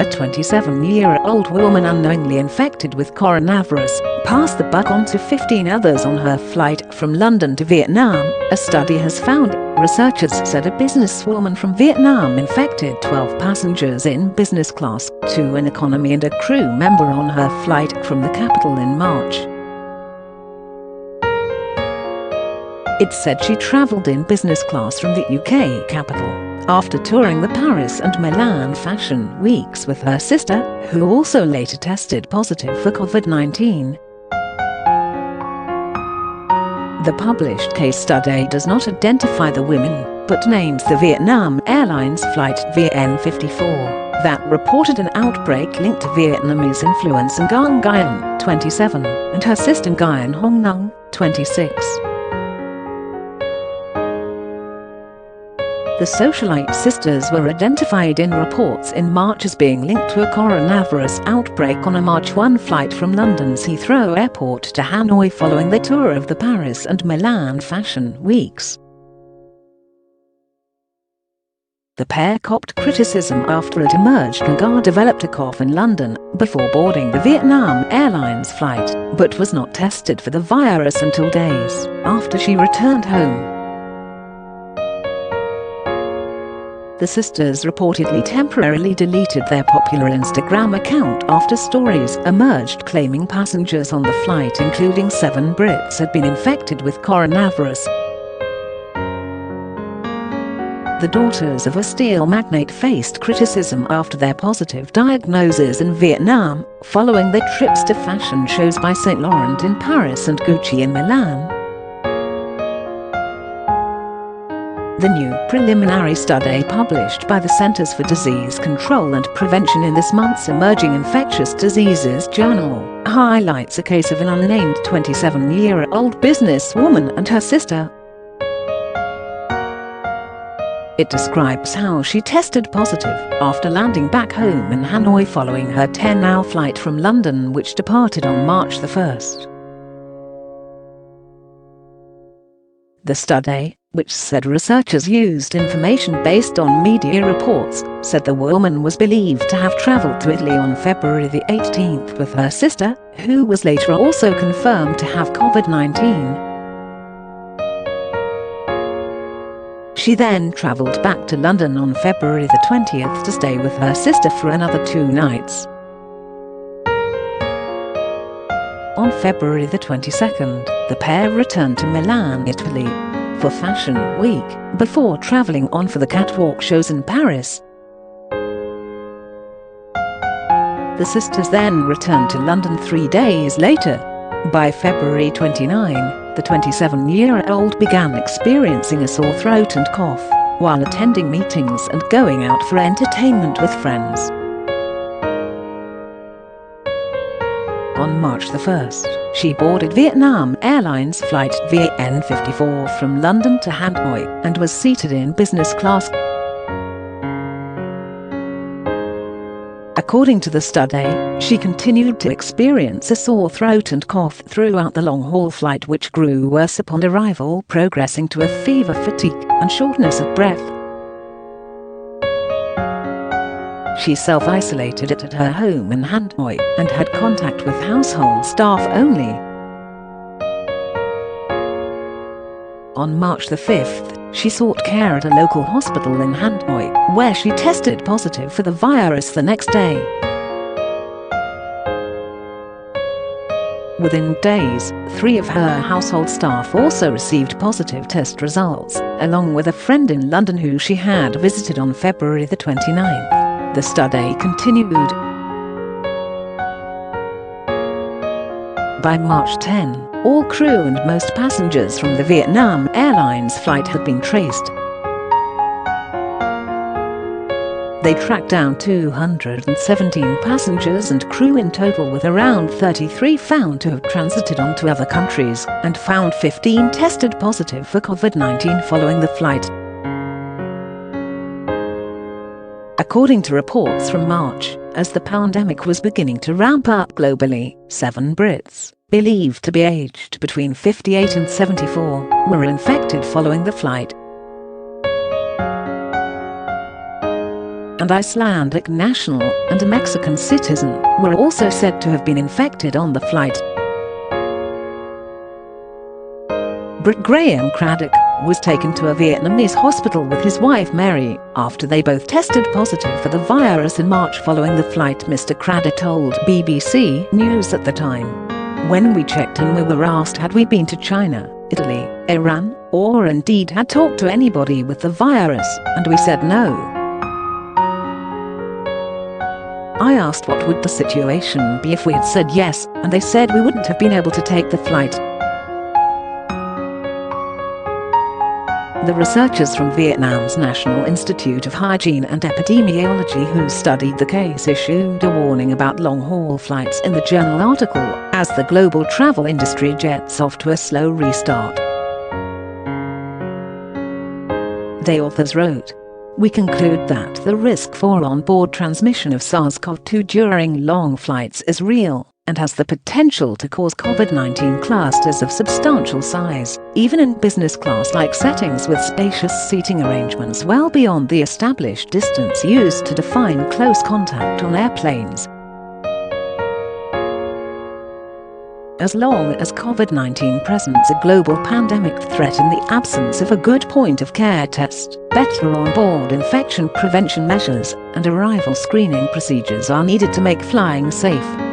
a 27-year-old woman unknowingly infected with coronavirus, passed the buck on to 15 others on her flight from London to Vietnam, a study has found. Researchers said a businesswoman from Vietnam infected 12 passengers in business class, 2 in economy and a crew member on her flight from the capital in March. It said she travelled in business class from the UK capital after touring the Paris and Milan fashion weeks with her sister, who also later tested positive for COVID-19. The published case study does not identify the women, but names the Vietnam Airlines flight VN54 that reported an outbreak linked to Vietnamese influencer Nguyen Nguyen, 27, and her sister Nguyen Hong Nung, 26. The socialite sisters were identified in reports in March as being linked to a coronavirus outbreak on a March 1 flight from London's Heathrow Airport to Hanoi following the tour of the Paris and Milan fashion weeks. The pair copped criticism after it emerged Nguyen developed a cough in London before boarding the Vietnam Airlines flight, but was not tested for the virus until days after she returned home. The sisters reportedly temporarily deleted their popular Instagram account after stories emerged claiming passengers on the flight, including 7 Brits, had been infected with coronavirus. The daughters of a steel magnate faced criticism after their positive diagnoses in Vietnam, following their trips to fashion shows by Saint Laurent in Paris and Gucci in Milan. The new preliminary study published by the Centers for Disease Control and Prevention in this month's Emerging Infectious Diseases Journal highlights a case of an unnamed 27-year-old businesswoman and her sister. It describes how she tested positive after landing back home in Hanoi following her 10-hour flight from London, which departed on March 1st. The study, which said researchers used information based on media reports, said the woman was believed to have travelled to Italy on February the 18th with her sister, who was later also confirmed to have COVID-19. She then travelled back to London on February the 20th to stay with her sister for another 2 nights. On February the 22nd, the pair returned to Milan, Italy, for Fashion Week, before travelling on for the catwalk shows in Paris. The sisters then returned to London 3 days later. By February 29, the 27-year-old began experiencing a sore throat and cough while attending meetings and going out for entertainment with friends. On March 1st, she boarded Vietnam Airlines flight VN54 from London to Hanoi and was seated in business class. According to the study, she continued to experience a sore throat and cough throughout the long-haul flight, which grew worse upon arrival, progressing to a fever, fatigue, and shortness of breath. She self-isolated at her home in Hanoi and had contact with household staff only. On March the 5th, she sought care at a local hospital in Hanoi, where she tested positive for the virus the next day. Within days, 3 of her household staff also received positive test results, along with a friend in London who she had visited on February the 29th. The study continued. By March 10, all crew and most passengers from the Vietnam Airlines flight had been traced. They tracked down 217 passengers and crew in total, with around 33 found to have transited on to other countries, and found 15 tested positive for COVID-19 following the flight. According to reports from March, as the pandemic was beginning to ramp up globally, 7 Brits, believed to be aged between 58 and 74, were infected following the flight. an Icelandic national, and a Mexican citizen were also said to have been infected on the flight. Britt Graham Craddock was taken to a Vietnamese hospital with his wife Mary after they both tested positive for the virus in March following the flight, Mr. Craddock told BBC News at the time. When we checked in, we were asked had we been to China, Italy, Iran, or indeed had talked to anybody with the virus, and we said no. I asked what would the situation be if we had said yes, and they said we wouldn't have been able to take the flight. The researchers from Vietnam's National Institute of Hygiene and Epidemiology who studied the case issued a warning about long-haul flights in the journal article as the global travel industry jets off to a slow restart. The authors wrote, "We conclude that the risk for on-board transmission of SARS-CoV-2 during long flights is real and has the potential to cause COVID-19 clusters of substantial size, even in business-class-like settings with spacious seating arrangements well beyond the established distance used to define close contact on airplanes. As long as COVID-19 presents a global pandemic threat in the absence of a good point-of-care test, better on-board infection prevention measures and arrival screening procedures are needed to make flying safe."